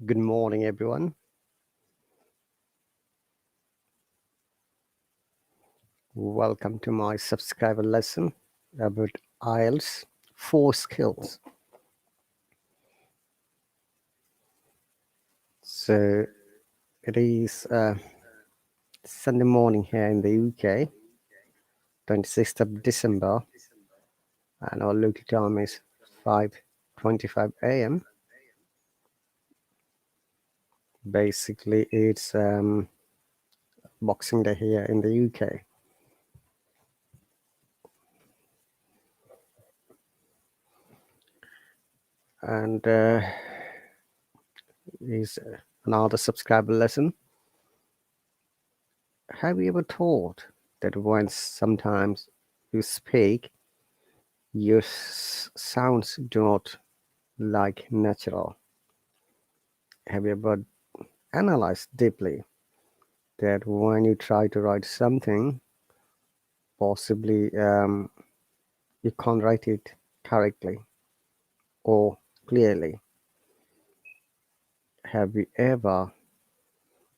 Good morning, everyone. Welcome to my subscriber lesson about IELTS 4 skills. So it is Sunday morning here in the UK, 26th of December, and our local time is 5:25 a.m. Basically, it's Boxing Day here in the UK. And is another subscriber lesson. Have you ever thought that when sometimes you speak, your sounds do not like natural? Have you ever analyzed deeply that when you try to write something, possibly you can't write it correctly or clearly? Have you ever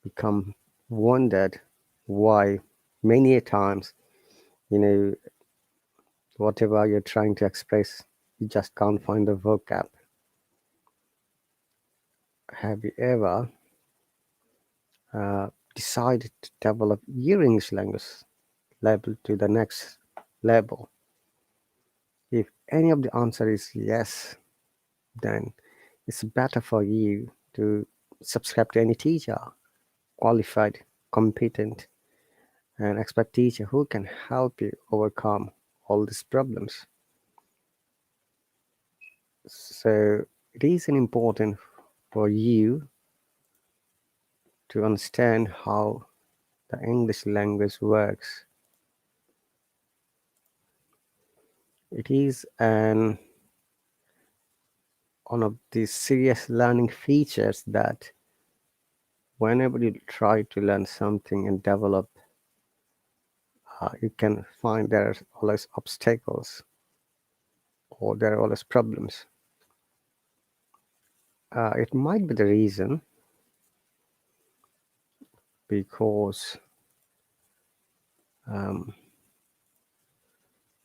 become wondered why many a times, whatever you're trying to express, you just can't find the vocab? Have you ever decided to develop your English language level to the next level? If any of the answer is yes, then it's better for you to subscribe to any teacher, qualified, competent, and expert teacher who can help you overcome all these problems. So it is important for you to understand how the English language works. It is one of the serious learning features that whenever you try to learn something and develop, you can find there are always obstacles or there are always problems. It might be the reason because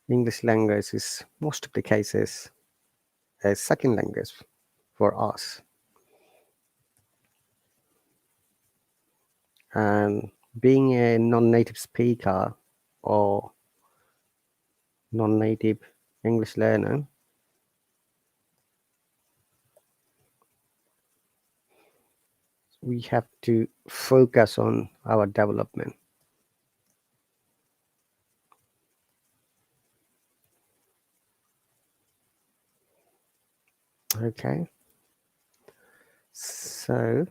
English language is most of the cases a second language for us, and being a non-native speaker or non-native English learner, we have to focus on our development. Okay, so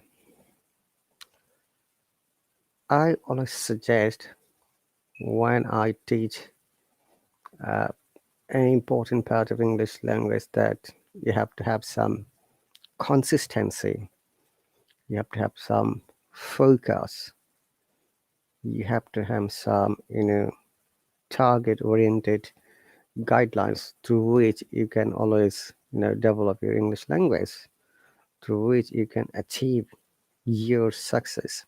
I always suggest when I teach an important part of English language that you have to have some consistency, you have to have some focus, you have to have some target oriented guidelines through which you can always develop your English language, through which you can achieve your success.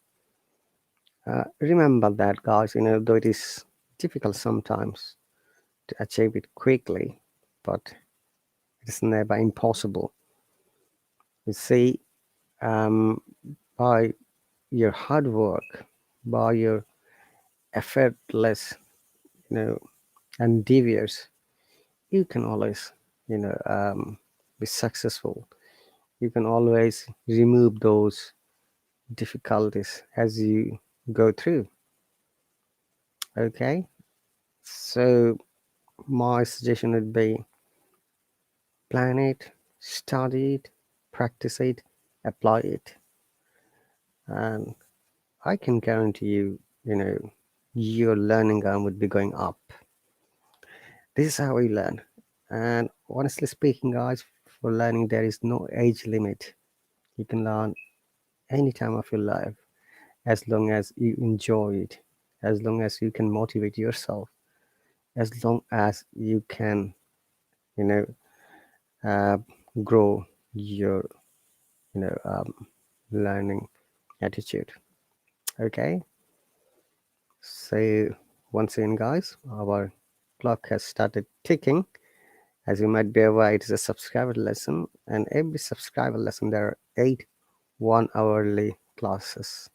Remember that, guys, though it is difficult sometimes to achieve it quickly, but it is never impossible. You see, by your hard work, by your effortless, you know, endeavors, you can always, be successful. You can always remove those difficulties as you go through. Okay, so my suggestion would be plan it, study it, practice it, apply it, and I can guarantee you, your learning arm would be going up. This is how we learn. And honestly speaking, guys, for learning, there is no age limit. You can learn any time of your life as long as you enjoy it, as long as you can motivate yourself, as long as you can, you know, uh, grow your, you know, um, learning attitude. Okay, so once again, guys, our clock has started ticking. As you might be aware, it is a subscriber lesson, and every subscriber lesson there are 8 1-hourly classes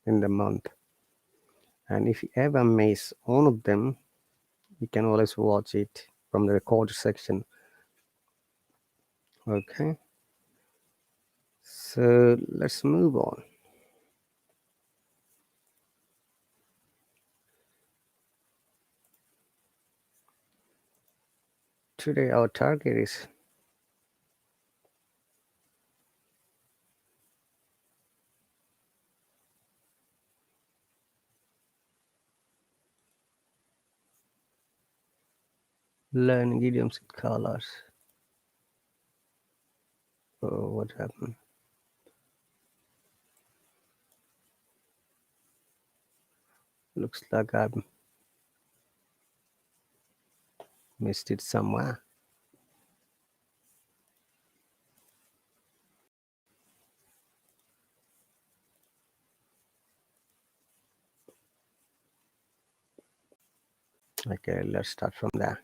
in the month. And if you ever miss one of them, you can always watch it from the recorded section. Okay, so let's move on. Today our target is learning idioms with colors. Oh, what happened? Looks like I've missed it somewhere. Okay, let's start from there.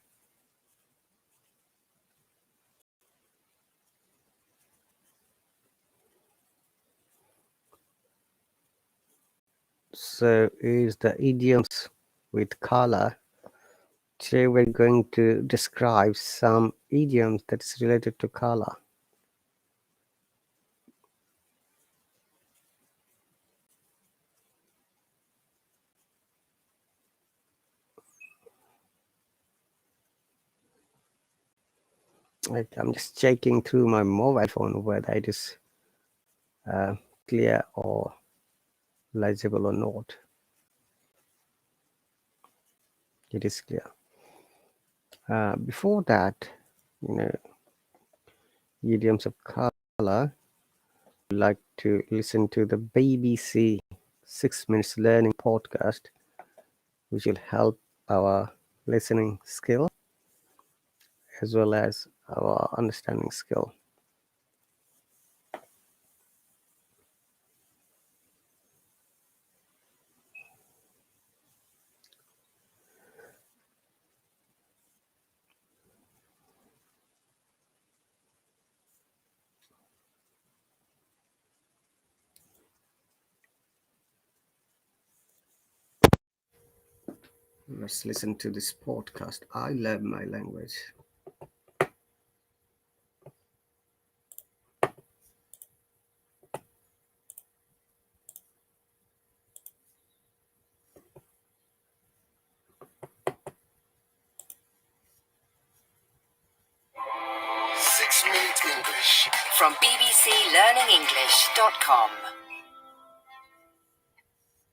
So is the idioms with color. Today we're going to describe some idioms that is related to color. I'm just checking through my mobile phone whether it is clear or legible or not. It is clear. Before that, idioms of color, I'd like to listen to the BBC 6 Minutes Learning podcast, which will help our listening skill as well as our understanding skill. Let's listen to this podcast. I love my language. Six-minute English from bbclearningenglish.com.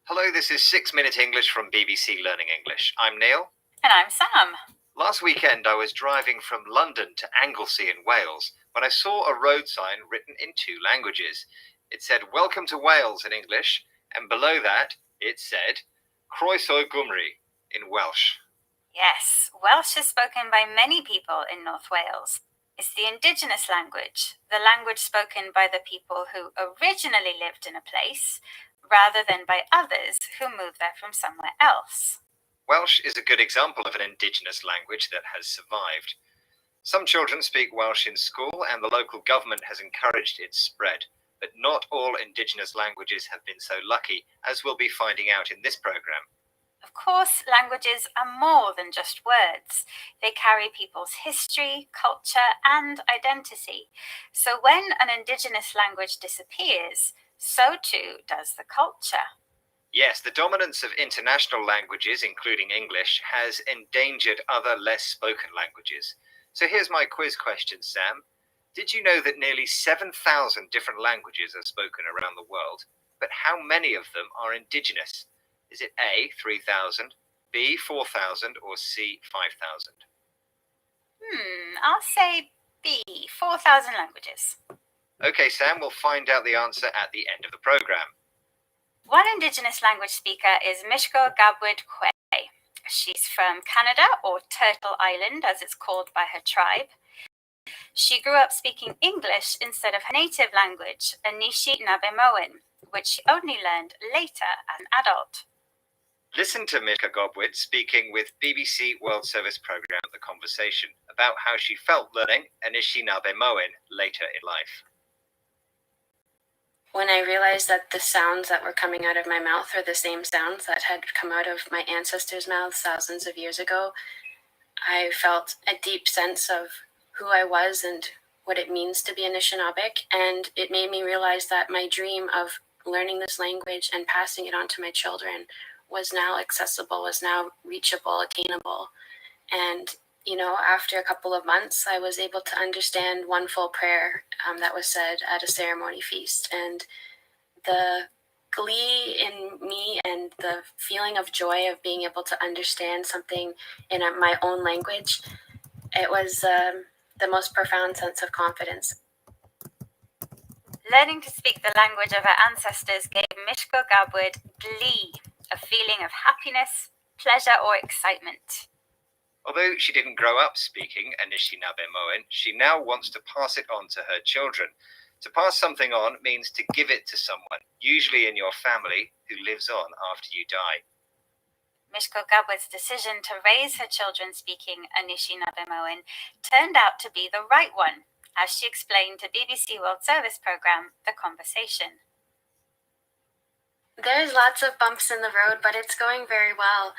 Hello, this is 6 Minute English from BBC Learning English. I'm Neil. And I'm Sam. Last weekend I was driving from London to Anglesey in Wales when I saw a road sign written in 2 languages. It said, "Welcome to Wales" in English, and below that it said, "Croeso Gymru" in Welsh. Yes, Welsh is spoken by many people in North Wales. It's the indigenous language, the language spoken by the people who originally lived in a place, rather than by others who moved there from somewhere else. Welsh is a good example of an indigenous language that has survived. Some children speak Welsh in school, and the local government has encouraged its spread. But not all indigenous languages have been so lucky, as we'll be finding out in this programme. Of course, languages are more than just words. They carry people's history, culture, and identity. So when an indigenous language disappears, so too does the culture. Yes, the dominance of international languages, including English, has endangered other less spoken languages. So here's my quiz question, Sam. Did you know that nearly 7,000 different languages are spoken around the world? But how many of them are indigenous? Is it A, 3,000, B, 4,000, or C, 5,000? I'll say B, 4,000 languages. Okay, Sam, we'll find out the answer at the end of the programme. One indigenous language speaker is Mishko Gabwid Kwe. She's from Canada, or Turtle Island as it's called by her tribe. She grew up speaking English instead of her native language, Anishi Nabemoan, which she only learned later as an adult. Listen to Mishka Gobwit speaking with BBC World Service programme The Conversation about how she felt learning Anishinaabe-Moan later in life. When I realized that the sounds that were coming out of my mouth are the same sounds that had come out of my ancestors' mouths thousands of years ago, I felt a deep sense of who I was and what it means to be Anishinaabeg, and it made me realize that my dream of learning this language and passing it on to my children was now accessible, was now reachable, attainable. And after a couple of months, I was able to understand one full prayer that was said at a ceremony feast. And the glee in me and the feeling of joy of being able to understand something in my own language, it was the most profound sense of confidence. Learning to speak the language of her ancestors gave Mishka Gabwid glee, a feeling of happiness, pleasure, or excitement. Although she didn't grow up speaking Anishinaabe-Moan, she now wants to pass it on to her children. To pass something on means to give it to someone, usually in your family, who lives on after you die. Mishka Gabwid's decision to raise her children speaking Anishinaabe-Moan turned out to be the right one, as she explained to BBC World Service programme The Conversation. There's lots of bumps in the road, but it's going very well.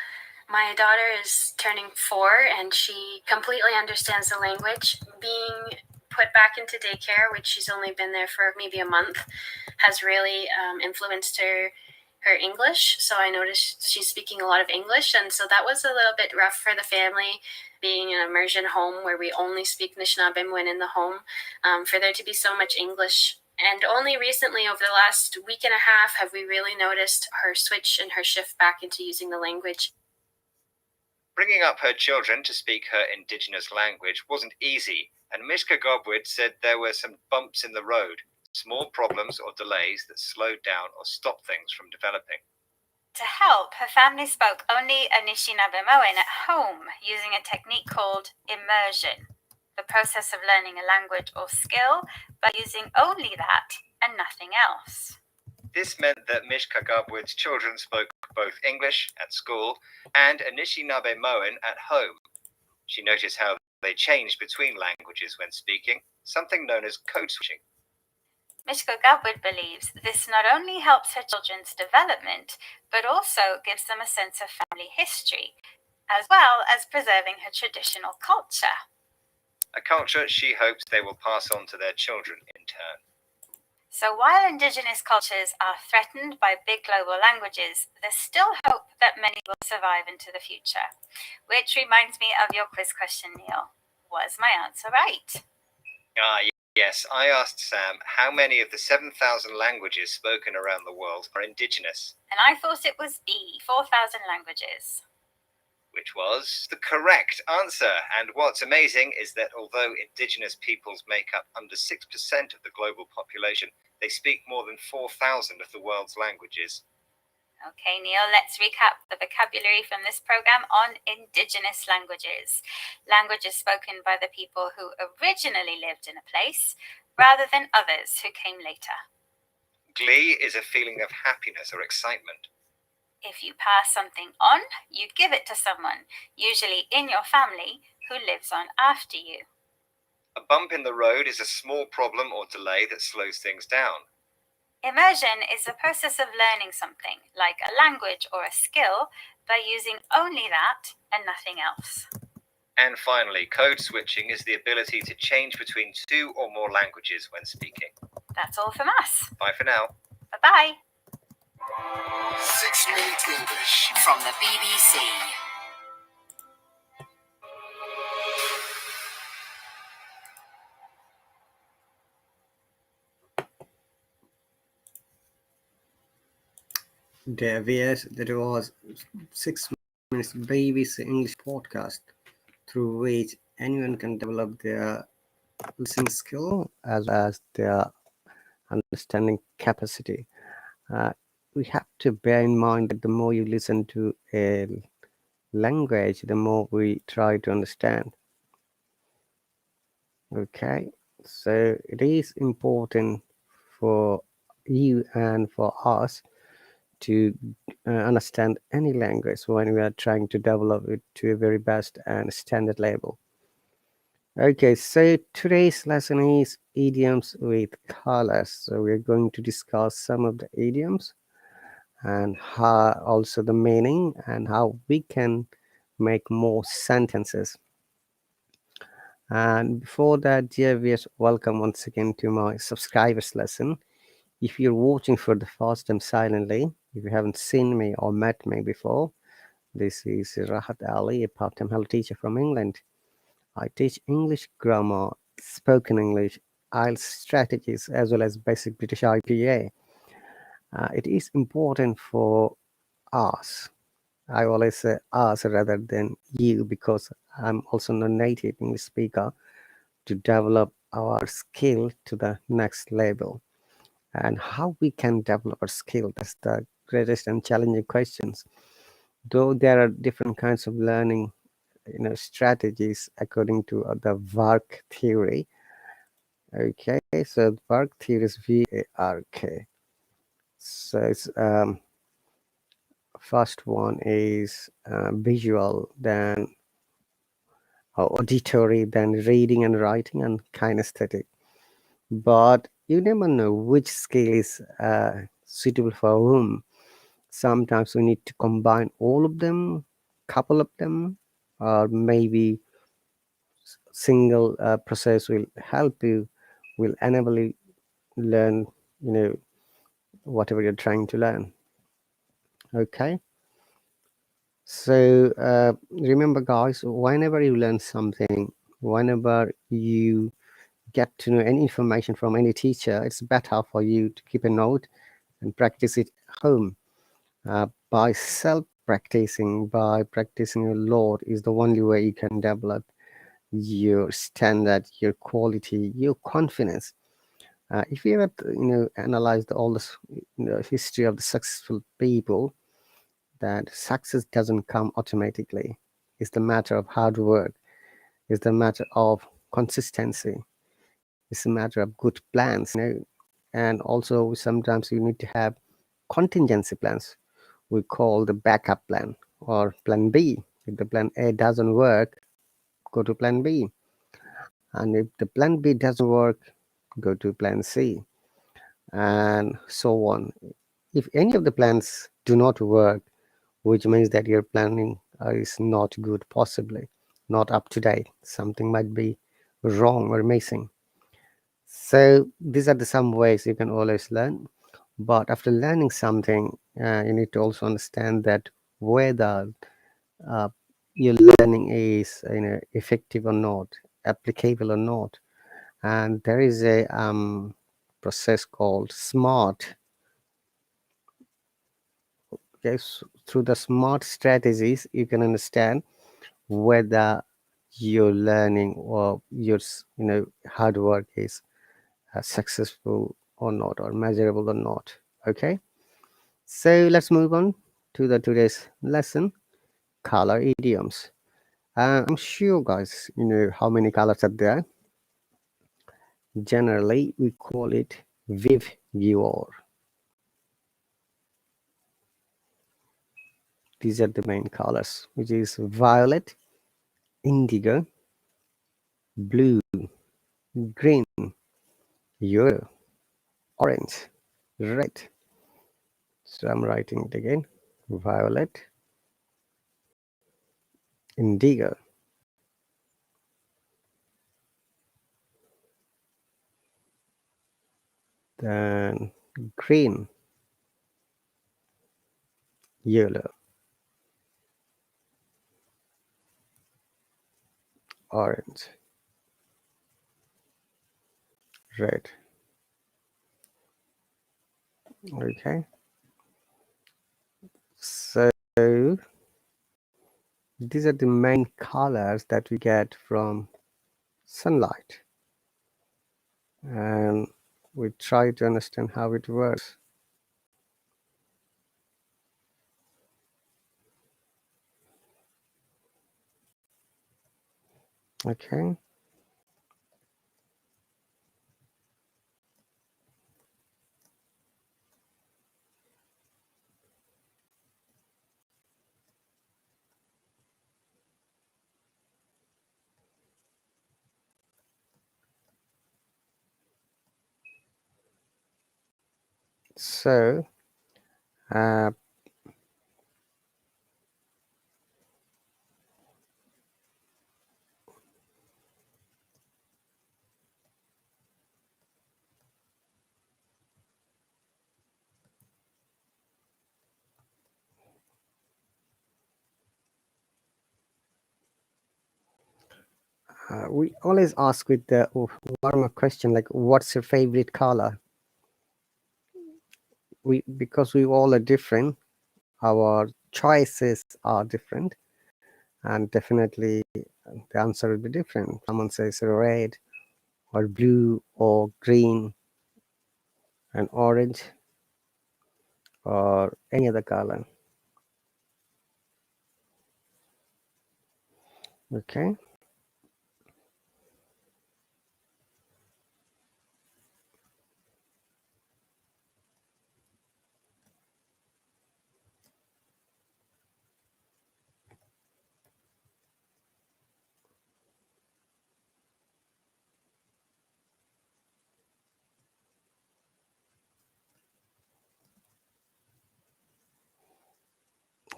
My daughter is turning 4 and she completely understands the language. Being put back into daycare, which she's only been there for maybe a month, has really influenced her English. So I noticed she's speaking a lot of English, and so that was a little bit rough for the family, being an immersion home where we only speak Anishinaabe when in the home, for there to be so much English. And only recently, over the last week and a half, have we really noticed her switch and her shift back into using the language. Bringing up her children to speak her indigenous language wasn't easy, and Mishka Gobwid said there were some bumps in the road, small problems or delays that slowed down or stopped things from developing. To help, her family spoke only Anishinaabe-Moan at home using a technique called immersion, the process of learning a language or skill by using only that and nothing else. This meant that Mishka Gabwid's children spoke both English at school and Anishinaabe-Moan at home. She noticed how they changed between languages when speaking, something known as code switching. Mishka Gabwid believes this not only helps her children's development, but also gives them a sense of family history, as well as preserving her traditional culture. A culture she hopes they will pass on to their children in turn. So while indigenous cultures are threatened by big global languages, there's still hope that many will survive into the future. Which reminds me of your quiz question, Neil. Was my answer right? Yes, I asked Sam how many of the 7,000 languages spoken around the world are indigenous. And I thought it was B, 4,000 languages. Which was the correct answer. And what's amazing is that although indigenous peoples make up under 6% of the global population, they speak more than 4,000 of the world's languages. Okay, Neil, let's recap the vocabulary from this program on indigenous languages. Languages spoken by the people who originally lived in a place, rather than others who came later. Glee is a feeling of happiness or excitement. If you pass something on, you give it to someone, usually in your family, who lives on after you. A bump in the road is a small problem or delay that slows things down. Immersion is the process of learning something, like a language or a skill, by using only that and nothing else. And finally, code switching is the ability to change between 2 or more languages when speaking. That's all from us. Bye for now. Bye-bye. 6 Minute English from the BBC. There was 6 minutes BBC English podcast through which anyone can develop their listening skill as well as their understanding capacity. We have to bear in mind that the more you listen to a language, the more we try to understand. Okay, so it is important for you and for us to understand any language when we are trying to develop it to a very best and standard level. Okay, so today's lesson is idioms with colors. So we're going to discuss some of the idioms and how also the meaning and how we can make more sentences. And before that, dear viewers, welcome once again to my subscribers lesson. If you're watching for the first time silently, if you haven't seen me or met me before, this is Rahat Ali, a part-time Hello teacher from England. I teach English grammar, spoken English, IELTS strategies, as well as basic British IPA. It is important for us. I always say us rather than you because I'm also not a native English speaker, to develop our skill to the next level. And how we can develop our skill, that's the greatest and challenging questions. Though there are different kinds of learning strategies according to the work theory. Okay, so work theory is VARK. So it's first one is visual, then auditory, then reading and writing, and kinesthetic. But you never know which skill is suitable for whom. Sometimes we need to combine all of them, couple of them, or maybe single process will help you, will enable you learn whatever you're trying to learn. Okay, so remember guys, whenever you learn something, whenever you get to know any information from any teacher, it's better for you to keep a note and practice it home. By self-practicing, by practicing a lot, is the only way you can develop your standard, your quality, your confidence. If you have analyzed all this history of the successful people, that success doesn't come automatically. It's the matter of hard work. It's the matter of consistency. It's a matter of good plans, and also sometimes you need to have contingency plans. We call the backup plan or plan B. If the plan A doesn't work, go to plan B. And if the plan B doesn't work, go to plan C, and so on. If any of the plans do not work, which means that your planning is not good, possibly not up to date, something might be wrong or missing. So these are the some ways you can always learn. But after learning something, you need to also understand that whether uh, your learning is effective or not, applicable or not. And there is a process called SMART. Okay, so through the SMART strategies, you can understand whether your learning or your hard work is successful or not, or measurable or not. Okay, so let's move on to the today's lesson, color idioms. I'm sure guys you know how many colors are there. Generally we call it vivre. These are the main colors, which is violet, indigo, blue, green, yellow, orange, red. So I'm writing it again: violet, indigo, then green, yellow, orange, red. Okay, so these are the main colors that we get from sunlight, and we try to understand how it works. Okay, So uh, we always ask with the warm up question, like, what's your favorite color? Because we all are different, our choices are different, and definitely the answer will be different. Someone says red or blue or green and orange or any other color. Okay,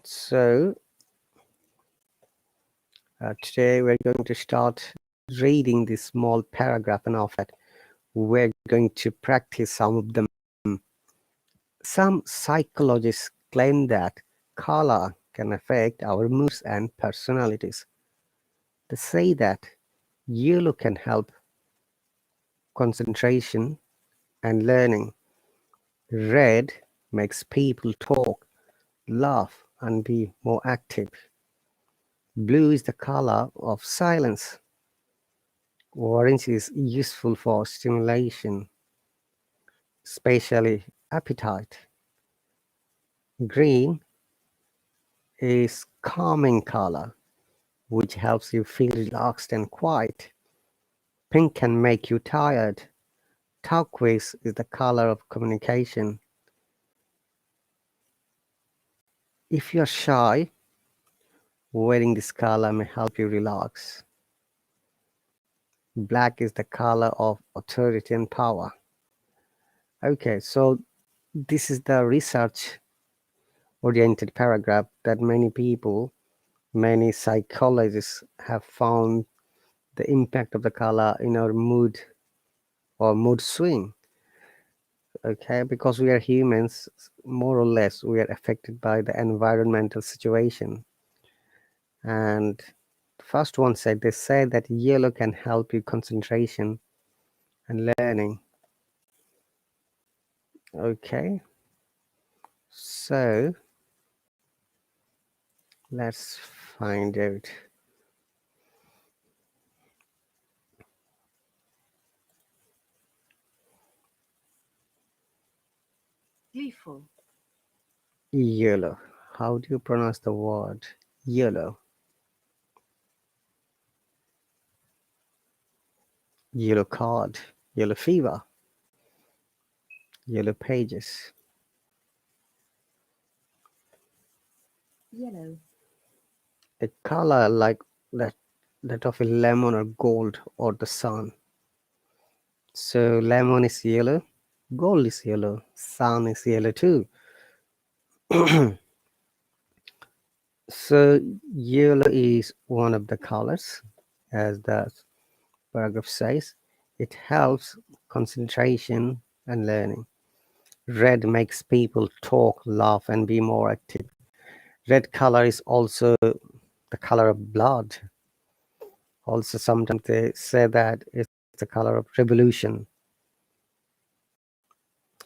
so today we're going to start reading this small paragraph, and after that we're going to practice some of them. Some psychologists claim that color can affect our moods and personalities. They say that yellow can help concentration and learning. Red makes people talk, laugh, and be more active. Blue is the color of silence. Orange is useful for stimulation, especially appetite. Green is calming color, which helps you feel relaxed and quiet. Pink can make you tired. Turquoise is the color of communication. If you're shy, wearing this color may help you relax. Black is the color of authority and power. Okay, so this is the research oriented paragraph that many psychologists have found the impact of the color in our mood or mood swing. Okay, because we are humans, more or less, we are affected by the environmental situation. And the first one said, they said that yellow can help you concentration and learning. Okay, so let's find out. Yellow. How do you pronounce the word yellow? Yellow card, yellow fever, yellow pages. Yellow. A color like that of a lemon or gold or the sun. So lemon is yellow, gold is yellow, sun is yellow too. So yellow is one of the colors, as the paragraph says. It helps concentration and learning. Red makes people talk, laugh, and be more active. Red color is also the color of blood. Also, sometimes they say that it's the color of revolution.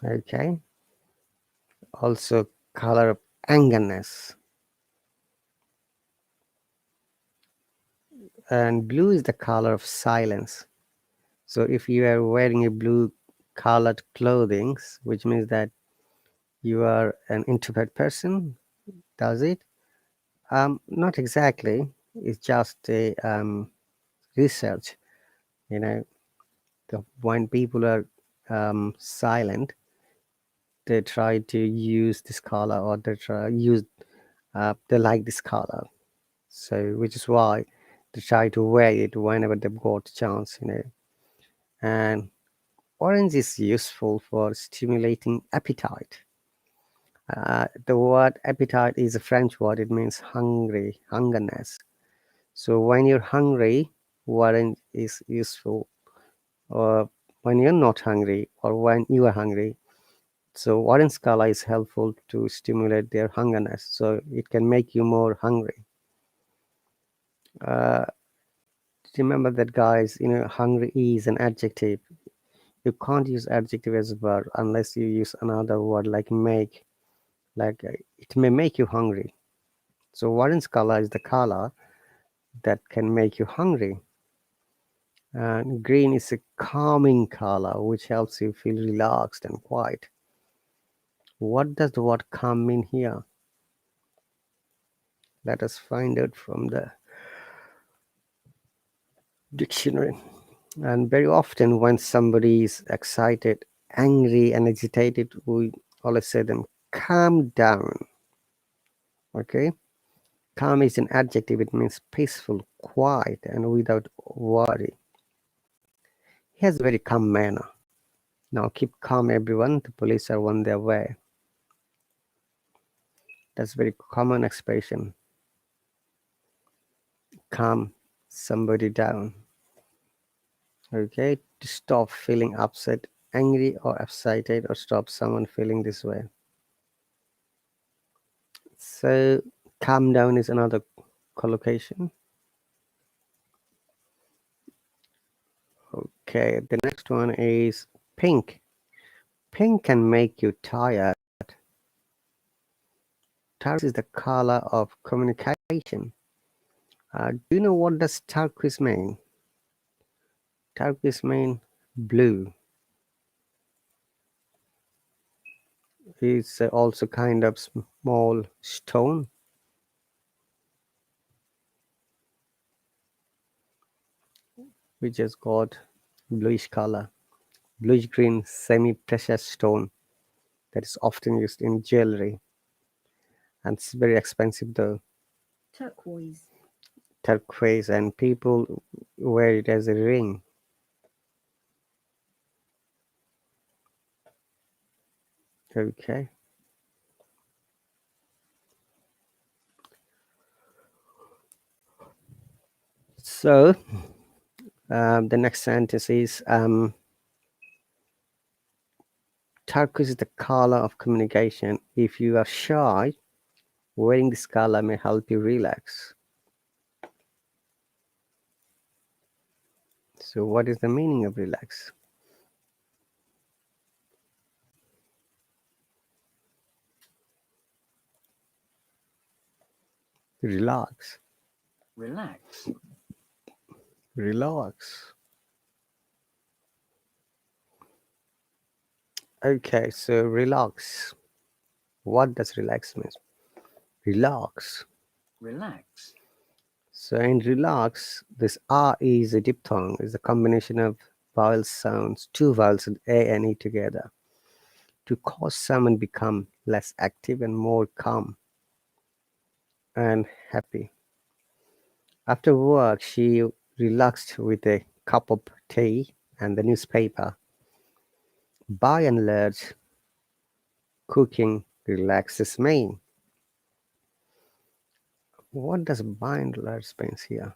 Okay. Also, color of angerness. And blue is the color of silence. So if you are wearing a blue colored clothing, which means that you are an introvert person, does it? Not exactly. It's just a research. You know, when people are silent, they try to use this color, or they like this color. So, which is why they try to wear it whenever they've got a chance. And Orange is useful for stimulating appetite. The word appetite is a French word. It means hungry, hungerness. So when you're hungry, orange is useful. Or when you're not hungry, or when you are hungry, so orange color is helpful to stimulate their hungerness. So it can make you more hungry. Remember that, guys. Hungry is an adjective. You can't use adjective as a verb unless you use another word like make. Like it may make you hungry. So orange color is the color that can make you hungry. And green is a calming color which helps you feel relaxed and quiet. What does the word calm mean here? Let us find out from the dictionary. And very often when somebody is excited, angry and agitated, we always say them, calm down. Okay? Calm is an adjective. It means peaceful, quiet and without worry. He has a very calm manner. Now keep calm, everyone. The police are on their way. That's a very common expression. Calm somebody down. Okay, to stop feeling upset, angry or excited, or stop someone feeling this way. So calm down is another collocation. Okay, the next one is pink. Pink can make you tired. Turquoise is the color of communication. Do you know what does turquoise mean? Turquoise mean blue. It's also kind of small stone. Which has got bluish color. Bluish green semi-precious stone that is often used in jewelry. And it's very expensive though. Turquoise, and people wear it as a ring. Okay. So the next sentence is turquoise is the color of communication. If you are shy, wearing this color may help you relax. So what is the meaning of relax? Relax. Relax. Relax. Okay, so relax. What does relax mean? Relax. Relax. So in relax, this R is a diphthong, is a combination of vowel sounds, two vowels, A and E together, to cause someone become less active and more calm and happy. After work, she relaxed with a cup of tea and the newspaper. By and large, cooking relaxes me. What does by and large mean here?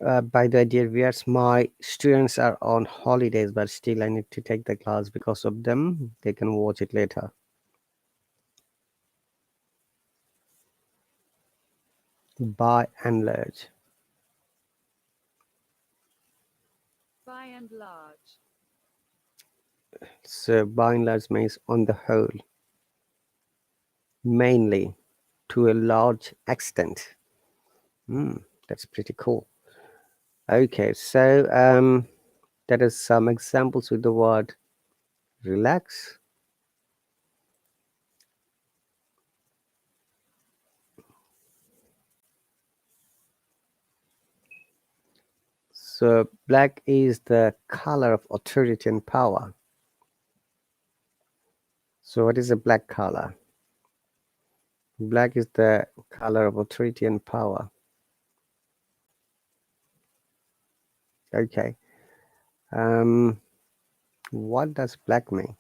By the way, dear viewers, my students are on holidays, but still I need to take the class because of them. They can watch it later. By and large. By and large. So by and large means on the whole, mainly, to a large extent. That's pretty cool. Okay, so that is some examples with the word relax. So black is the color of authority and power. So what is a black color? Black is the color of authority and power. Okay. What does black mean?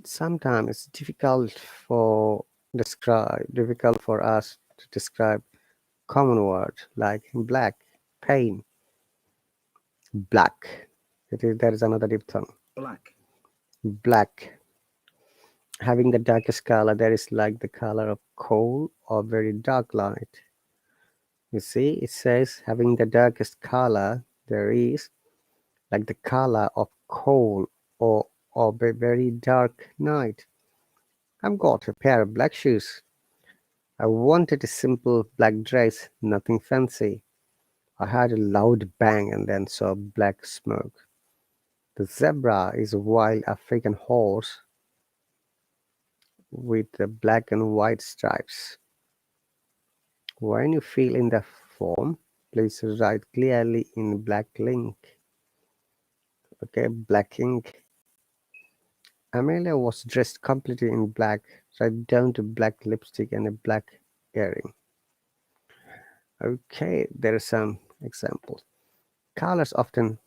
Sometimes it's difficult for us to describe common words like black, pain, black. There is another diphthong. Black. Black. Having the darkest color, there is like the color of coal or very dark light. You see, it says having the darkest color, there is like the color of coal or a very dark night. I've got a pair of black shoes. I wanted a simple black dress, nothing fancy. I heard a loud bang and then saw black smoke. The zebra is a wild African horse with the black and white stripes. When you fill in the form, please write clearly in black ink. Okay, black ink. Amelia was dressed completely in black, right down to black lipstick and a black earring. Okay, there are some examples. Colors often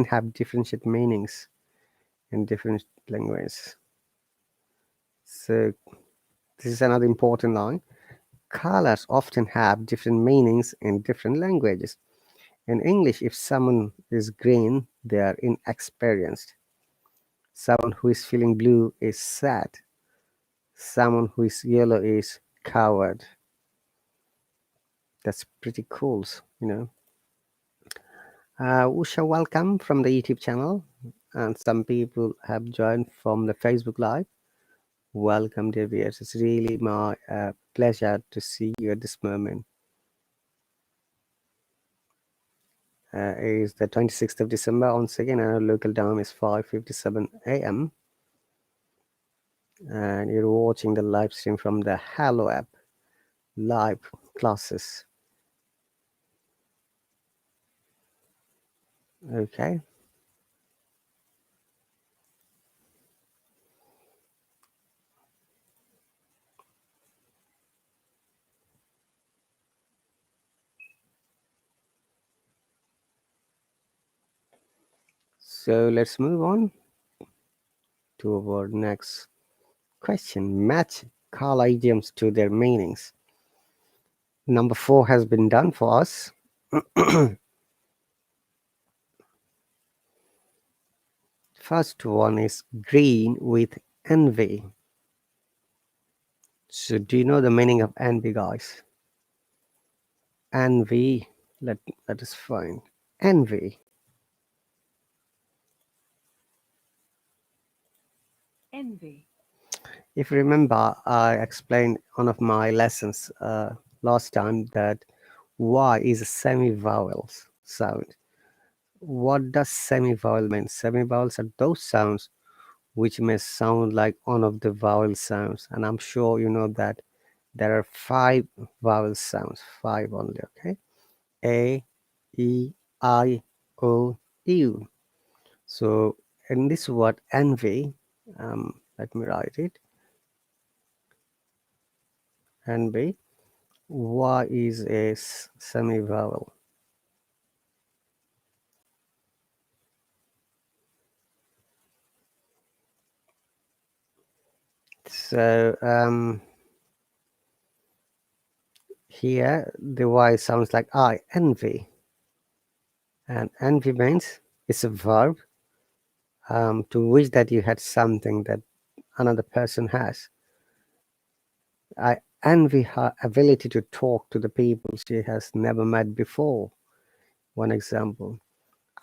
have different meanings in different languages. So this is another important line. Colors often have different meanings in different languages. In English, if someone is green, they are inexperienced. Someone who is feeling blue is sad. Someone who is yellow is coward. That's pretty cool, you know. Usha, welcome from the YouTube channel, and some people have joined from the Facebook Live. Welcome, dear viewers. It's really my pleasure to see you at this moment. It is the 26th of December. Once again, our local time is 5:57 a.m. and you're watching the live stream from the Hallo app, live classes. Okay. So let's move on to our next question. Match color idioms to their meanings. Number 4 has been done for us. First one is green with envy. So do you know the meaning of envy, guys? Envy, let us find. Envy. Envy. If you remember, I explained one of my lessons last time that Y is a semi-vowel sound. What does semi-vowel mean? Semi-vowels are those sounds which may sound like one of the vowel sounds, and I'm sure you know that there are 5 vowel sounds, 5 only. Okay, A, E, I, O, U. So in this word envy, let me write it. Envy. Y is a semi-vowel. So here the Y sounds like I, envy. And envy means it's a verb to wish that you had something that another person has. I envy her ability to talk to the people she has never met before. One example.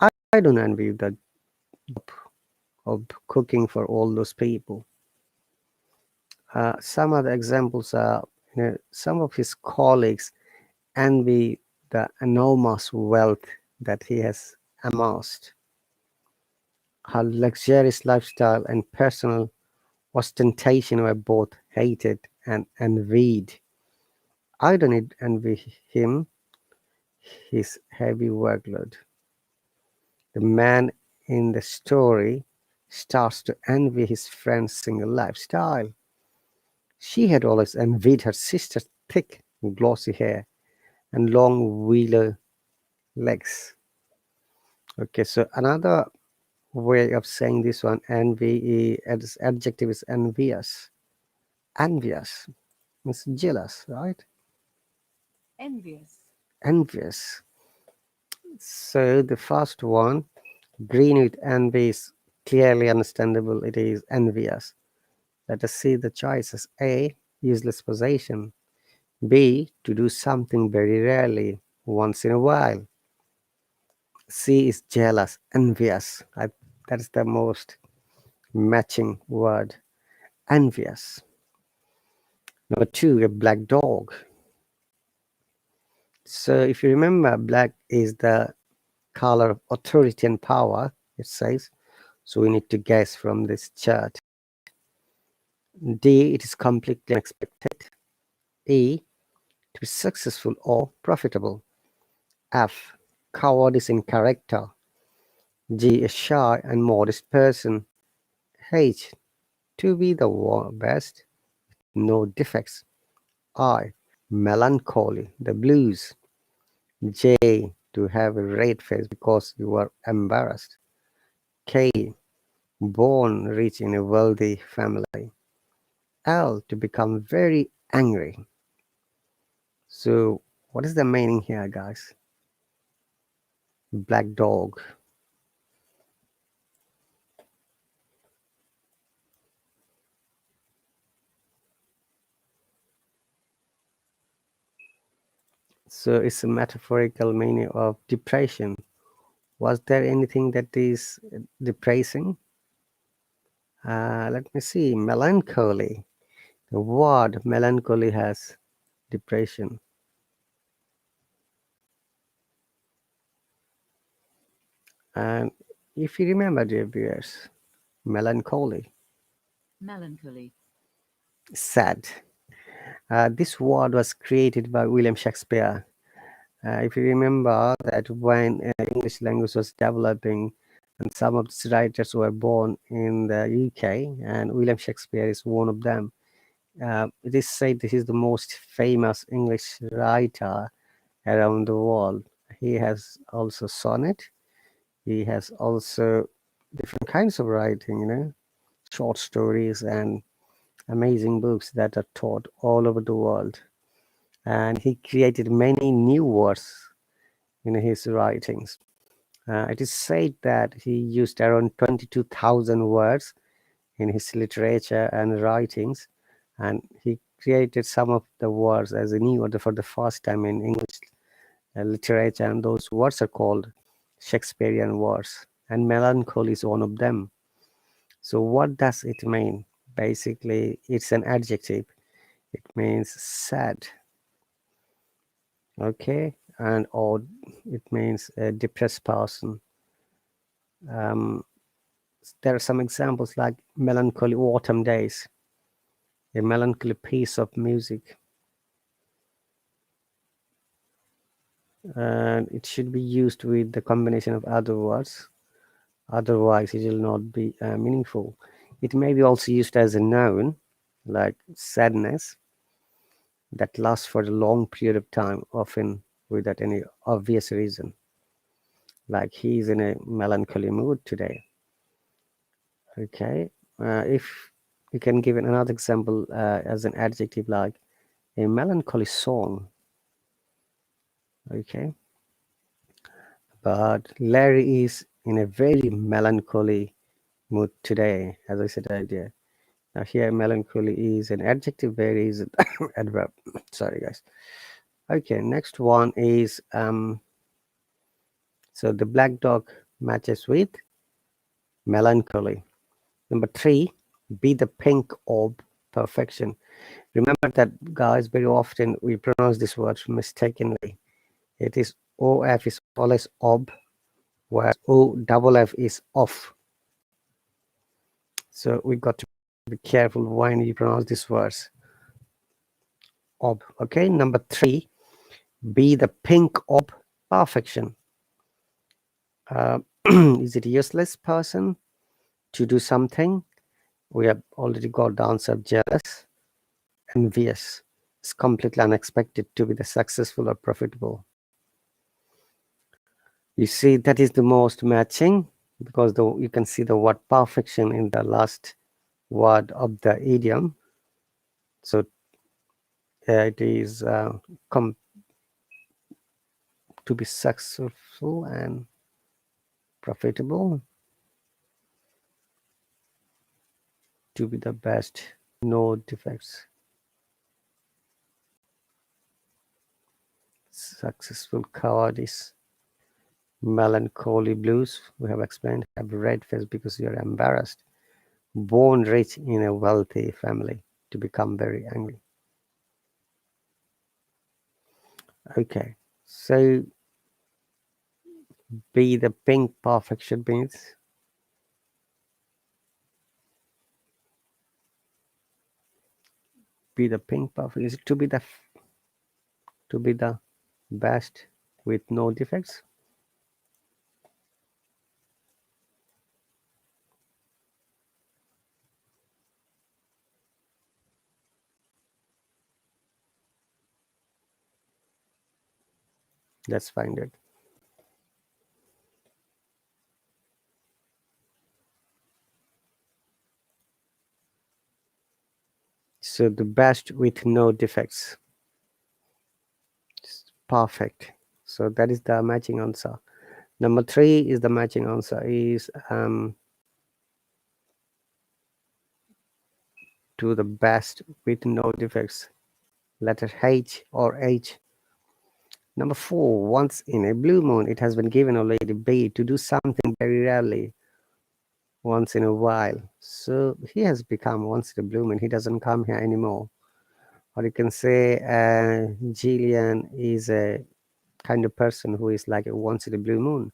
I don't envy the job of cooking for all those people. Some other examples are, some of his colleagues envy the enormous wealth that he has amassed. Her luxurious lifestyle and personal ostentation were both hated and envied. I don't envy him his heavy workload. The man in the story starts to envy his friend's single lifestyle. She had always envied her sister's thick, glossy hair and long wheeler legs. Okay, so another way of saying this one, envy, as adjective is envious. Envious means jealous, right? Envious. Envious. So the first one, green with envy, is clearly understandable. It is envious. Let us see the choices. A, useless possession. B, to do something very rarely, once in a while. C is jealous, envious. That is the most matching word, envious. Number 2, a black dog. So if you remember, black is the color of authority and power, it says. So we need to guess from this chart. D, it is completely unexpected. E, to be successful or profitable. F, cowardice in character. G, a shy and modest person. H, to be the best, no defects. I, melancholy, the blues. J, to have a red face because you are embarrassed. K, born rich in a wealthy family. L, to become very angry. So what is the meaning here, guys? Black dog. So it's a metaphorical meaning of depression. Was there anything that is depressing? Let me see. Melancholy. The word melancholy has depression. And if you remember, dear viewers, melancholy, Melancholy. sad. This word was created by William Shakespeare. If you remember that when English language was developing and some of its writers were born in the UK, and William Shakespeare is one of them. It is said this is the most famous English writer around the world. He has also sonnet. He has also different kinds of writing, short stories and amazing books that are taught all over the world. And he created many new words in his writings. It is said that he used around 22,000 words in his literature and writings, and he created some of the words as a new order for the first time in English literature, and those words are called Shakespearean words, and melancholy is one of them. So what does it mean? Basically, it's an adjective. It means sad, okay, and or it means a depressed person. There are some examples like melancholy autumn days, a melancholy piece of music, and it should be used with the combination of other words, otherwise it will not be meaningful. It may be also used as a noun, like sadness, that lasts for a long period of time, often without any obvious reason, like he's in a melancholy mood today. Okay, if you can give another example as an adjective, like a melancholy song. Okay, but Larry is in a very melancholy mood today, as I said earlier. Now here melancholy is an adjective, very is an adverb. Sorry guys. Okay, next one is so the black dog matches with melancholy. Number 3, be the pink of perfection. Remember that, guys, very often we pronounce this word mistakenly. It is OF is always ob, whereas OFF is off. So we got to be careful when you pronounce these words. Ob. Okay, number 3, be the pink of perfection. Is it a useless person to do something? We have already got the answer: jealous. Envious. It's completely unexpected to be the successful or profitable. You see, that is the most matching, because you can see the word perfection in the last word of the idiom. So it is to be successful and profitable, to be the best, no defects. Successful cowardice. Melancholy blues, we have explained. Have red face because you are embarrassed. Born rich in a wealthy family, to become very angry. Okay, so be the pink perfection means be the pink perfect is to be the best with no defects. Let's find it. So the best with no defects. Perfect. So that is the matching answer. Number 3 is the matching answer is to the best with no defects. Letter H or H. Number 4, once in a blue moon, it has been given already B, to do something very rarely, once in a while. So he has become once in a blue moon. He doesn't come here anymore. Or you can say Jillian is a kind of person who is like a once in a blue moon.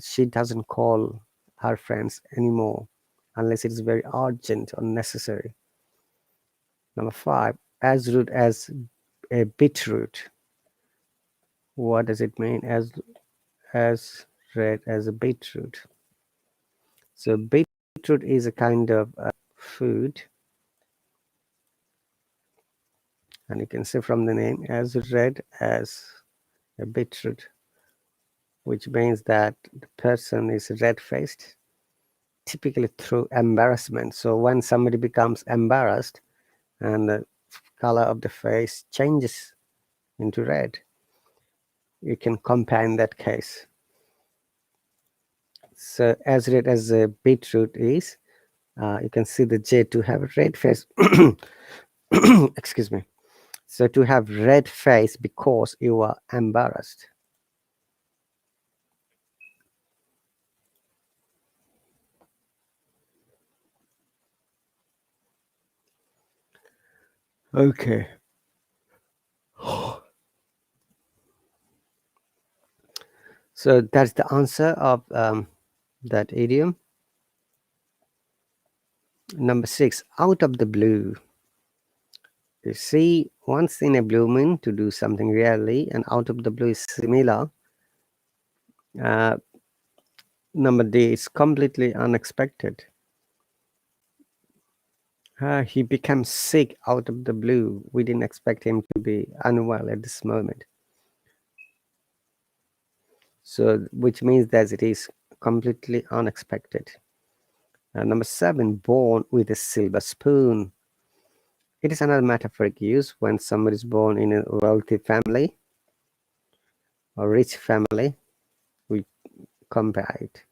She doesn't call her friends anymore unless it is very urgent or necessary. Number 5, as rude as a beetroot. What does it mean? As red as a beetroot. So beetroot is a kind of food, and you can see from the name, as red as a beetroot, which means that the person is red-faced, typically through embarrassment. So when somebody becomes embarrassed and the color of the face changes into red, you can compare in that case. So as red as a beetroot is, you can see the J to have a red face. Excuse me. So to have red face because you are embarrassed. Okay. So that's the answer of that idiom. Number 6, out of the blue. You see, once in a blue moon, to do something rarely, and out of the blue is similar. Number D is completely unexpected. He became sick out of the blue. We didn't expect him to be unwell at this moment. So, which means that it is completely unexpected. Number 7, born with a silver spoon. It is another metaphoric use when somebody is born in a wealthy family or rich family. We compare it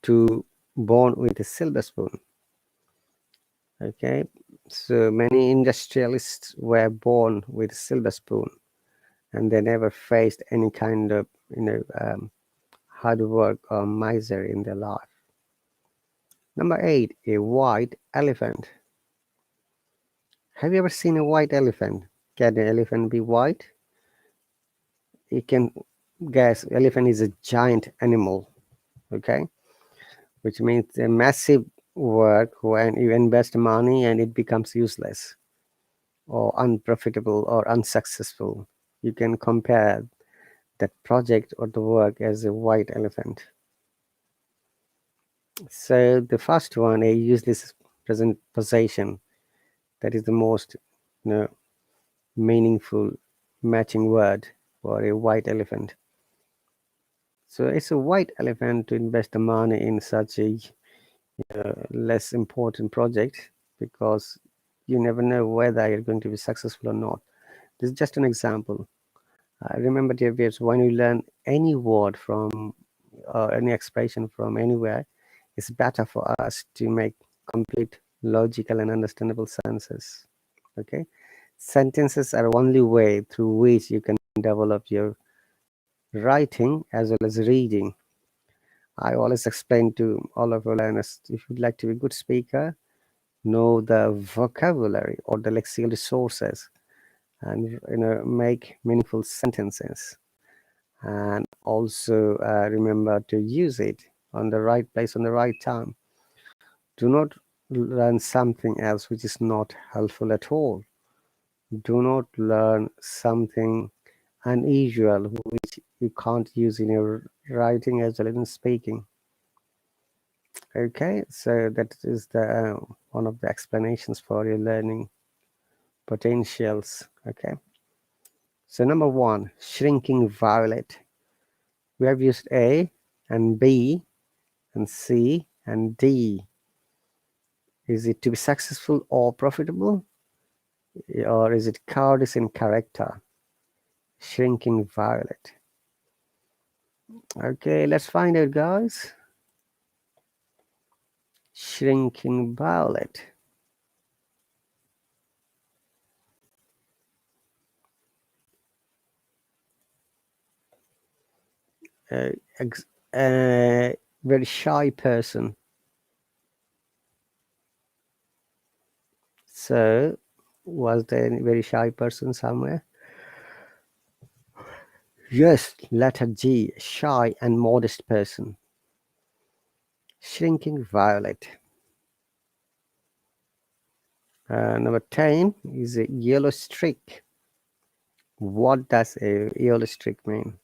to born with a silver spoon. Okay, so many industrialists were born with a silver spoon, and they never faced any kind of hard work or misery in their life. Number 8, a white elephant. Have you ever seen a white elephant? Can an elephant be white? You can guess elephant is a giant animal, okay, which means a massive work when you invest money and it becomes useless or unprofitable or unsuccessful. You can compare that project or the work as a white elephant. So the first one, a useless present possession, that is the most meaningful matching word for a white elephant. So it's a white elephant to invest the money in such a less important project, because you never know whether you're going to be successful or not. This is just an example. Remember, dear viewers, when you learn any word from any expression from anywhere, it's better for us to make complete logical and understandable sentences. Okay, sentences are only way through which you can develop your writing as well as reading. I always explain to all of our learners, if you'd like to be a good speaker, know the vocabulary or the lexical resources, and make meaningful sentences, and also remember to use it on the right place on the right time. Do not learn something else which is not helpful at all. Do not learn something unusual which you can't use in your writing as well as in speaking. Okay, so that is the one of the explanations for your learning potentials. Okay, so number one, shrinking violet. We have used A and B and C and D. Is it to be successful or profitable, or is it cowardice in character? Shrinking violet. Okay, let's find out, guys. Shrinking violet. Very shy person. So, was there a very shy person somewhere? Yes, letter G, shy and modest person. Shrinking violet. Number 10 is a yellow streak. What does a yellow streak mean?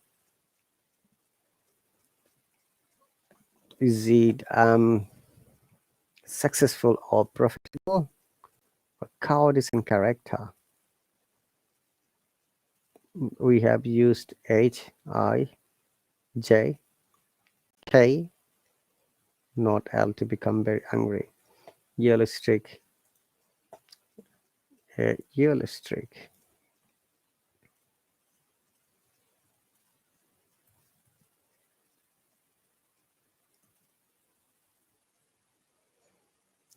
Is it successful or profitable, or cowardice in character? We have used H, I, J, K, not L, to become very angry. Yellow streak. A yellow streak.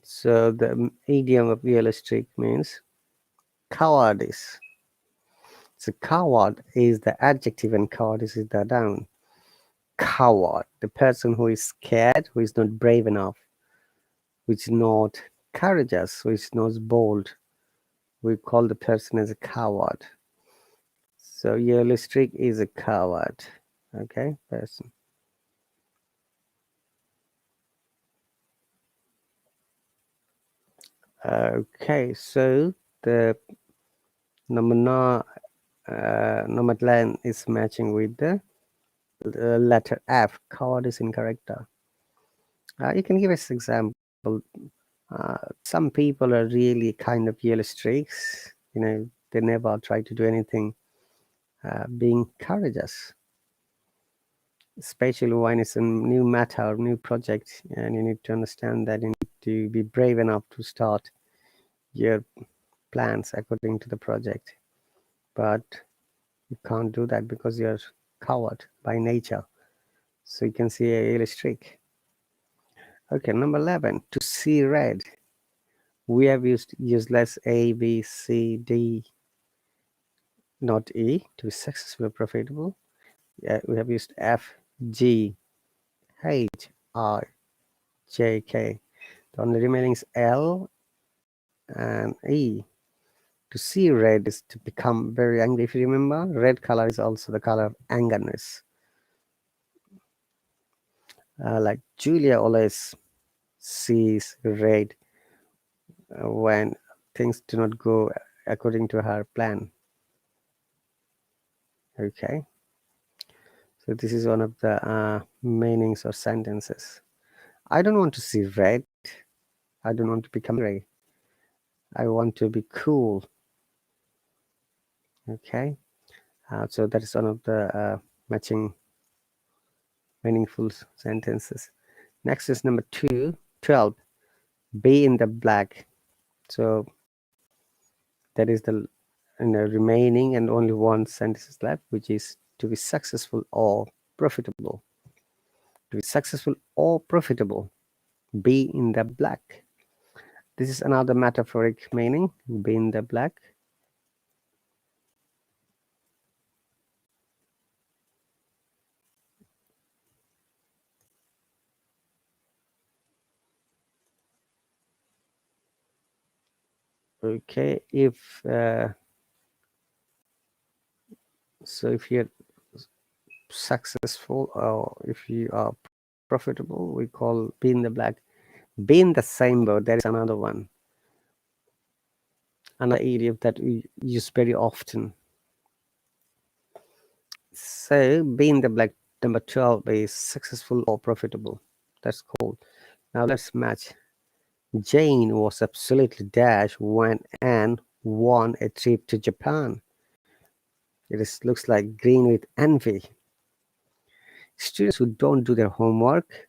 So the idiom of yellow streak means cowardice. So coward is the adjective and cowardice is the noun. Coward, the person who is scared, who is not brave enough, which is not courageous, who is not bold. We call the person as a coward. So yellow streak is a coward. Okay, person. Okay, so the number 11 is matching with the letter F. Cowardice in character. You can give us example. Some people are really kind of yellow streaks. They never try to do anything being courageous, especially when it's a new matter, new project, and you need to understand that you need to be brave enough to start your plans according to the project. But you can't do that because you're coward by nature. So you can see a yellow streak. Okay, number 11, to see red. We have used useless A, B, C, D, not E, to be successful or profitable. We have used F, G, H, I, J, K. The only remaining is L and E. To see red is to become very angry. If you remember, red color is also the color of angerness. Like Julia always sees red when things do not go according to her plan. Okay. So this is one of the meanings or sentences. I don't want to see red. I don't want to become gray. I want to be cool. Okay. So that is one of the matching meaningful sentences. Next is number 12. Be in the black. So that is the remaining and only one sentence is left, which is to be successful or profitable. To be successful or profitable. Be in the black. This is another metaphoric meaning. Be in the black. Okay, if so, if you're successful or if you are profitable, we call be in the black. Be in the same boat. There is another one, another idiom that we use very often. So be in the black. Number 12 is successful or profitable. That's cool. Now let's match. Jane was absolutely dashed when Anne won a trip to Japan. Looks like green with envy. Students who don't do their homework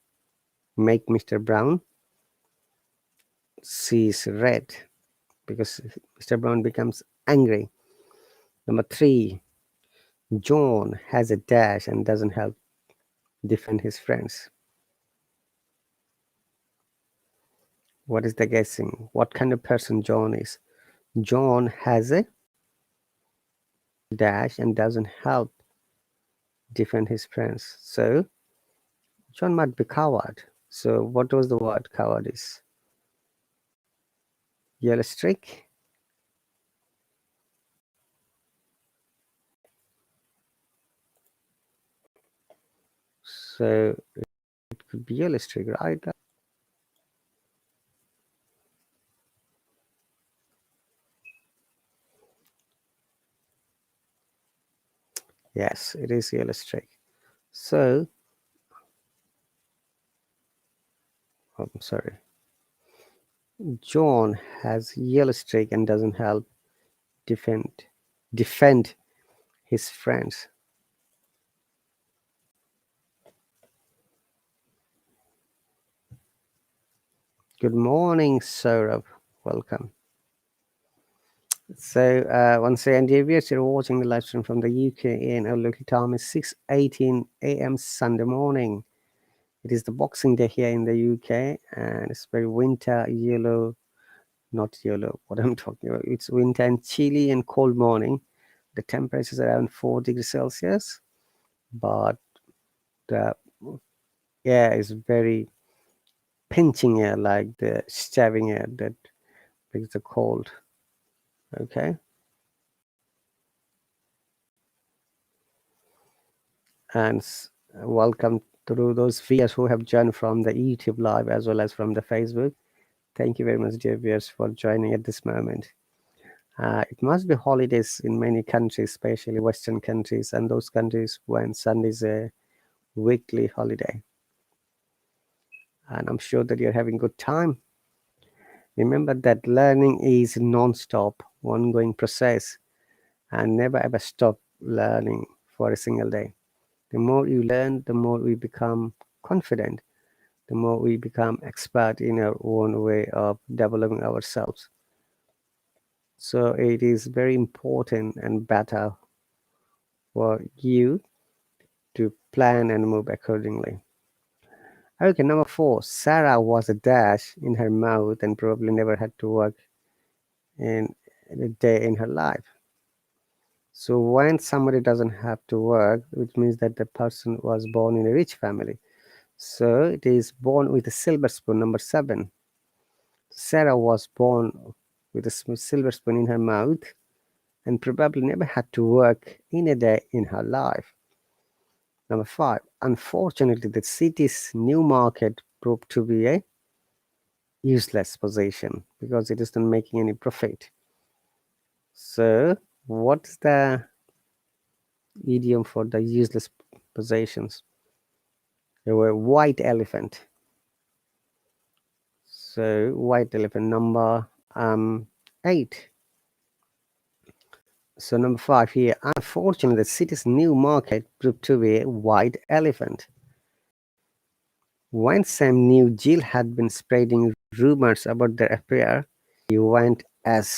make Mr. Brown sees red because Mr. Brown becomes angry. Number 3, John has a dash and doesn't help defend his friends. What is the guessing? What kind of person John is? John has a dash and doesn't help defend his friends. So John might be coward. So what was the word coward is? Yellow streak. So it could be yellow streak, right? Yes, it is yellow streak. So, I'm sorry. John has yellow streak and doesn't help defend his friends. Good morning, Saurabh. Welcome. So once again, dear viewers, you're watching the live stream from the UK and our local time is 6:18 a.m. Sunday morning. It is the Boxing Day here in the UK and it's very winter, yellow, not yellow, what I'm talking about. It's winter and chilly and cold morning. The temperature is around 4 degrees Celsius, but the air is very pinching air, like the stabbing air that makes the cold. Okay. And welcome to those viewers who have joined from the YouTube live as well as from the Facebook. Thank you very much, dear viewers, for joining at this moment. It must be holidays in many countries, especially Western countries, and those countries when Sunday is a weekly holiday. And I'm sure that you're having good time. Remember that learning is non-stop, ongoing process, and never ever stop learning for a single day. The more you learn, the more we become confident, the more we become expert in our own way of developing ourselves. So it is very important and better for you to plan and move accordingly. Okay, number 4. Sarah was a dash in her mouth and probably never had to work in a day in her life. So when somebody doesn't have to work, which means that the person was born in a rich family. So it is born with a silver spoon, number 7. Sarah was born with a silver spoon in her mouth and probably never had to work in a day in her life. Number 5. Unfortunately, the city's new market proved to be a useless position because it isn't making any profit. So what's the idiom for the useless possessions. They were white elephant. So white elephant number 8. So number 5 here. Unfortunately, the city's new market proved to be a white elephant. When Sam knew Jill had been spreading rumors about their affair, he went as.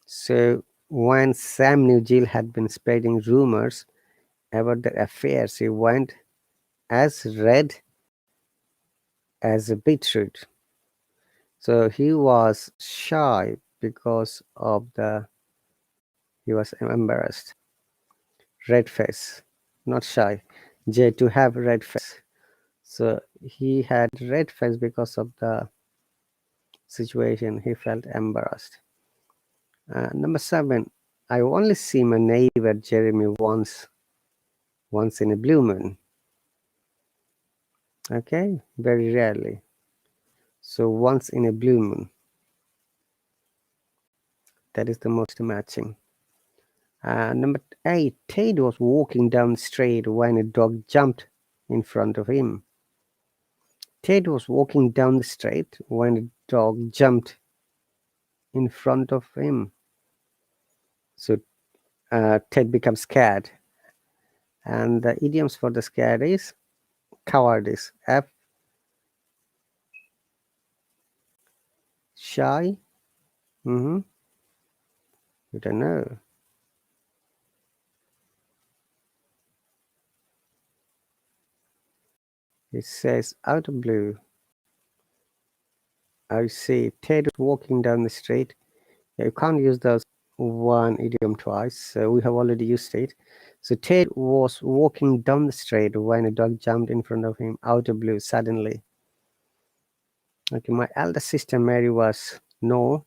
So when Sam knew Jill had been spreading rumors about their affairs, he went as red as a beetroot. So he was shy because of he was embarrassed. Red face, not shy. J, to have red face. So he had red face because of the situation. He felt embarrassed. Number 7, I only see my neighbor Jeremy once in a blue moon. Okay, very rarely. So once in a blue moon. That is the most matching. Number 8, Ted was walking down the street when a dog jumped in front of him. Ted was walking down the street when a dog jumped in front of him. So Ted becomes scared. And the idioms for the scared is cowardice. F, shy. You don't know. It says out of blue. I see Ted walking down the street. You can't use those one idiom twice, so we have already used it. So Ted was walking down the street when a dog jumped in front of him out of blue suddenly. Okay, my elder sister Mary was no.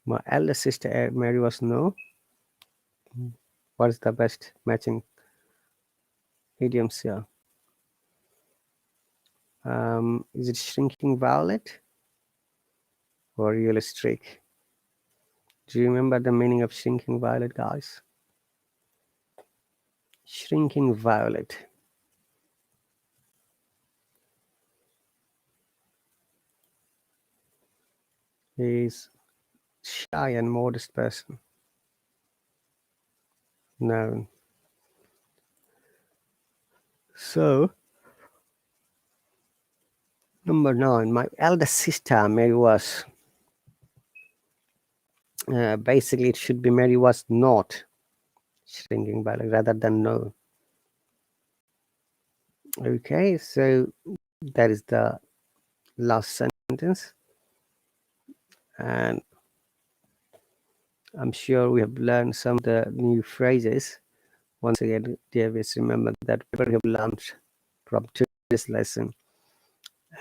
My elder sister Mary was no. What is the best matching idioms here? Is it shrinking violet or realistic? Do you remember the meaning of shrinking violet, guys? Shrinking violet is shy and modest person. No. So, number 9, my eldest sister Mary was. Basically, it should be Mary was not shrinking violet rather than no. Okay, so that is the last sentence. And I'm sure we have learned some of the new phrases. Once again, dear viewers, remember that whatever we have learned from today's lesson,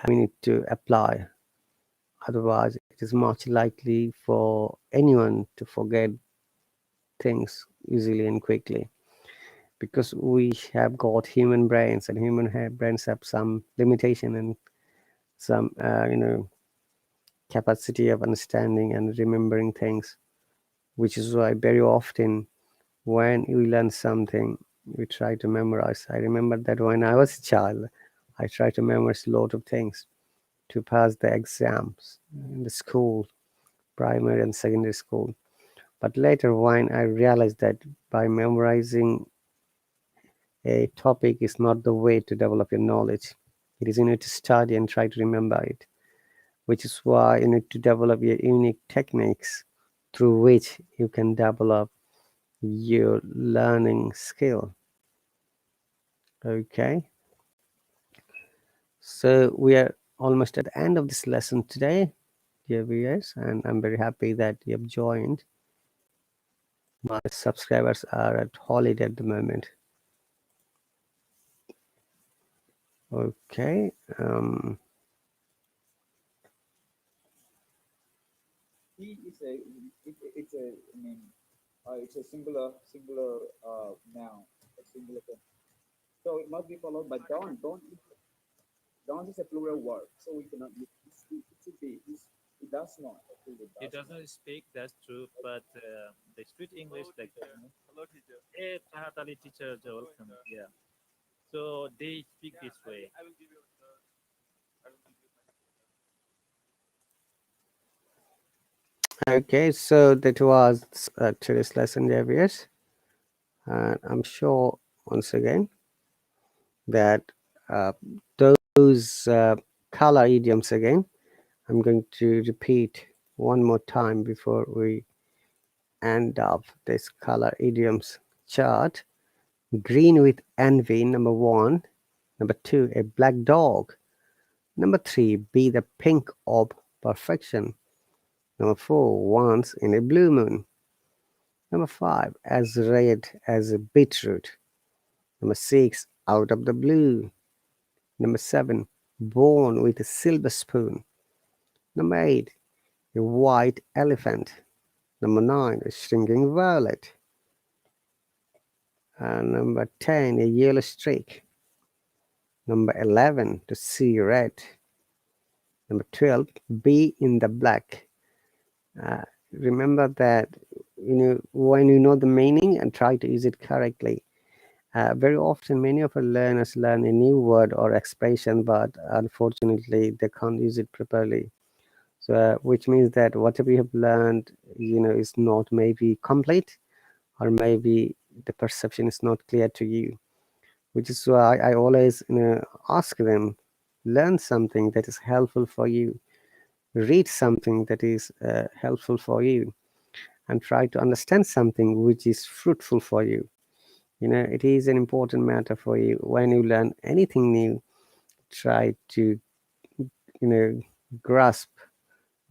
we need to apply. Otherwise, it is much likely for anyone to forget things easily and quickly. Because we have got human brains, and brains have some limitation and some, capacity of understanding and remembering things, which is why very often when we learn something, we try to memorize. I remember that when I was a child, I tried to memorize a lot of things to pass the exams in the school, primary and secondary school. But later, when I realized that by memorizing a topic is not the way to develop your knowledge, it is you need to study and try to remember it, which is why you need to develop your unique techniques through which you can develop your learning skill. Okay, so we are almost at the end of this lesson today, dear viewers, and I'm very happy that you have joined. My subscribers are at holiday at the moment. Okay, He is a it's a I mean it's a singular noun, a singular thing. So it must be followed by don't. Don't is a plural word, so we cannot use it's be. It does not. Actually, It does not speak, that's true, but they speak English like, hello teacher. Hey, RahatAli teacher, welcome. Yeah. So they speak this way. Okay, so that was today's lesson, dear viewers. And I'm sure once again that uh, those color idioms again, I'm going to repeat one more time before we end up this color idioms chart. Green with envy, number 1. Number 2, a black dog. Number 3, be the pink of perfection. Number 4, once in a blue moon. Number 5, as red as a beetroot. Number 6, out of the blue. Number 7, born with a silver spoon. Number 8, a white elephant. Number 9, a shrinking violet. Number 10, a yellow streak. Number 11, to see red. Number 12, be in the black. Remember that when you know the meaning and try to use it correctly. Very often, many of our learners learn a new word or expression, but unfortunately, they can't use it properly. So, which means that whatever you have learned, is not maybe complete, or maybe the perception is not clear to you. Which is why I always ask them, learn something that is helpful for you, read something that is helpful for you, and try to understand something which is fruitful for you. It is an important matter for you. When you learn anything new, try to grasp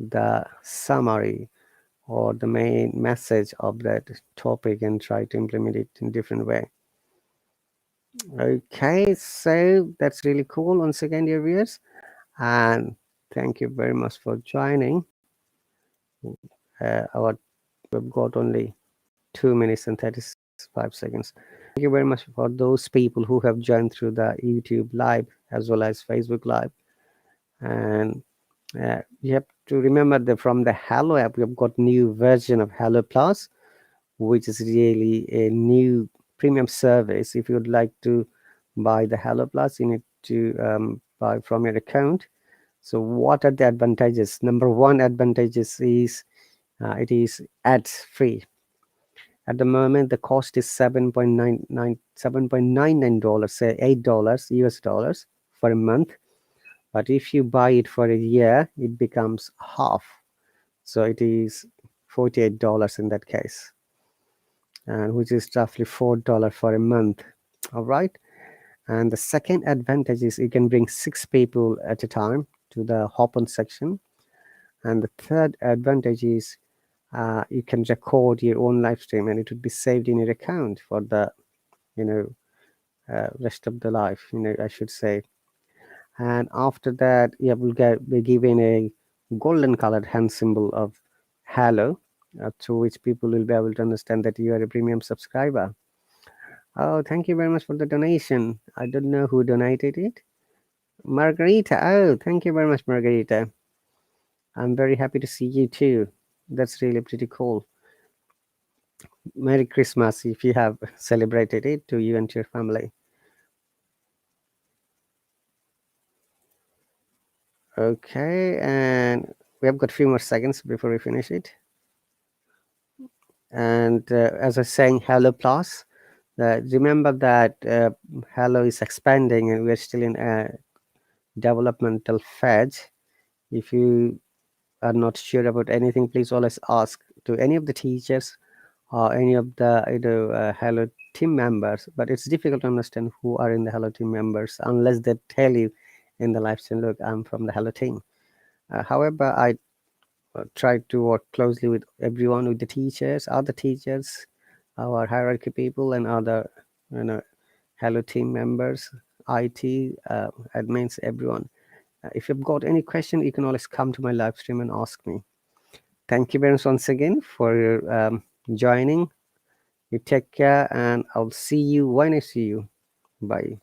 the summary or the main message of that topic and try to implement it in different way. Okay, so that's really cool. Once again, dear viewers, and thank you very much for joining. We've got only 2 minutes and 35 seconds. Thank you very much for those people who have joined through the YouTube live as well as Facebook live. And you have to remember that from the Hallo app, we've got new version of Hallo Plus, which is really a new premium service. If you would like to buy the Hallo Plus, you need to buy from your account. So what are the advantages? Number 1 advantages is it is ads free. At the moment, the cost is $7.99, say $8 US dollars for a month. But if you buy it for a year, it becomes half. So it is $48 in that case, and which is roughly $4 for a month. All right. And the second advantage is you can bring 6 people at a time to the hop-on section. And the third advantage is you can record your own live stream and it would be saved in your account for the rest of the life, I should say. And after that, you will be given a golden colored hand symbol of Hallo, through which people will be able to understand that you are a premium subscriber. Oh, thank you very much for the donation. I don't know who donated it. Margarita. Oh, thank you very much, Margarita. I'm very happy to see you too. That's really pretty cool. Merry Christmas if you have celebrated it, to you and to your family. Okay, and we have got a few more seconds before we finish it. And as I was saying, Hallo Plus, remember that Hallo is expanding and we're still in a developmental phase. If you are not sure about anything, please always ask to any of the teachers or any of the Hallo team members. But it's difficult to understand who are in the Hallo team members unless they tell you in the live stream, look, I'm from the Hallo team. However, I try to work closely with everyone, with the teachers, other teachers, our hierarchy people, and other Hallo team members, IT, admins, everyone. If you've got any question, you can always come to my live stream and ask me. Thank you very much once again for your joining. You take care, and I'll see you when I see you. Bye.